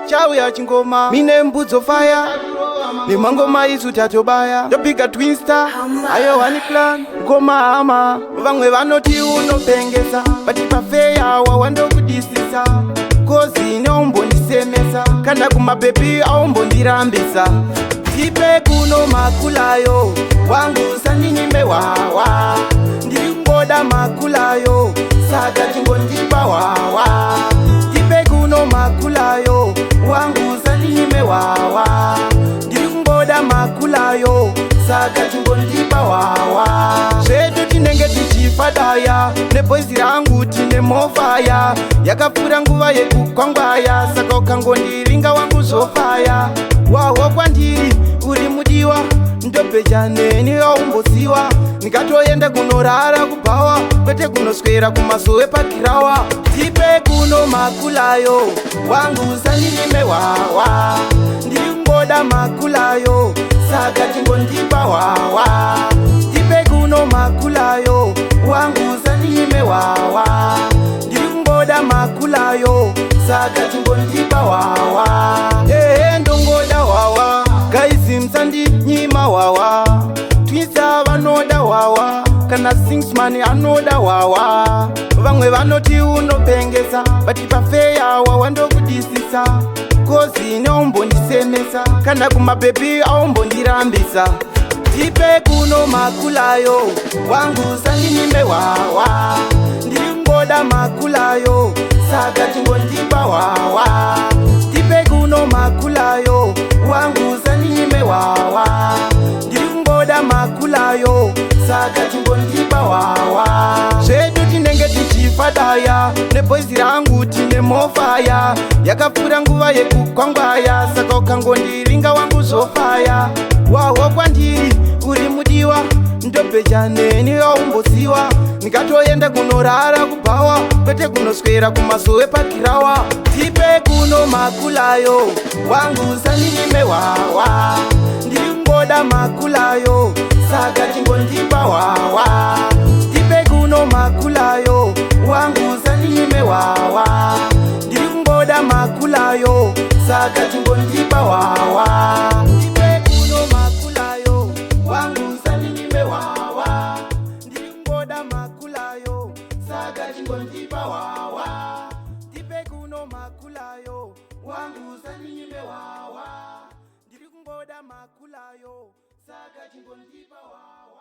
chau ya chingoma mine mbudzo fire nemangoma isu tatobaya ndopiga twin star ayo one plan ngoma ama vamwe vanoti unopengesa bati pafeya wawandokudisisa kozi neombondisemesa kana kumapepi aombondirambisa tipe kuno makulayo wangu sandinyime wawa ndiringoda makulayo saka chingondipa wawa tipe kuno makulayo wangu sandinyime wawa ndiringoda makulayo saka chingondipa wawa zvedu tinenge tichifadaya nebhoizi rangu tine mofaya yakapfuura nguva yekukwangwaya saka ukangondiringa wangu zvofaya waho kwandiri uri mudiwa ndobheja neni aumbosiwa nikatoenda kunorara kubhawa kwete kunoswera kumazowe pagirawa tipe kuno makulayo wangu sandinyime wawa ndiringoda makulayo saka chingondipa wawa tipe kuno makulayo wangu sandinyime wawa ndiringoda makulayo saka chingondipa wawa ndongoda wawa gaizi msandinyima wawa twisa vanoda wawa kana singsman anoda wawa vamwe vanoti unopengesa bati pafeya wawandokudisisa kozi neombondisemesa kana kumapepi aombondirambisa tipe kuno makulayo wangu sandinyime wawa ndiringoda makulayo saka chingondipa wawa tipe kuno makulayo wangu sandinyime wawa ndiringoda makulayo saka chingondipa wawa zvedu tinenge tichifadaya nebhoizi rangu tine mofaya yakapfuura nguva yekukwangwaya saka ukangondiringa wangu zvofaya waho kwandiri uri mudiwa ndobheja neni aumbosiwa nikatoenda kunorara kubhawa kwete kunoswera kumazowe pagirawa tipe kuno makulayo wangu sandinyime wawa ndiringoda makulayo saka chingondipa wawa tipe kuno makulayo wangu sandinyime wawa ndiringoda makulayo saka chingondipa wawa tipe kuno makulayo wangu sandinyime wawa ndiringoda makulayo saka chingondipa wawa tipe kuno makulayo wangu sandinyime wawa ndiringoda makulayo saka chingondipa wawa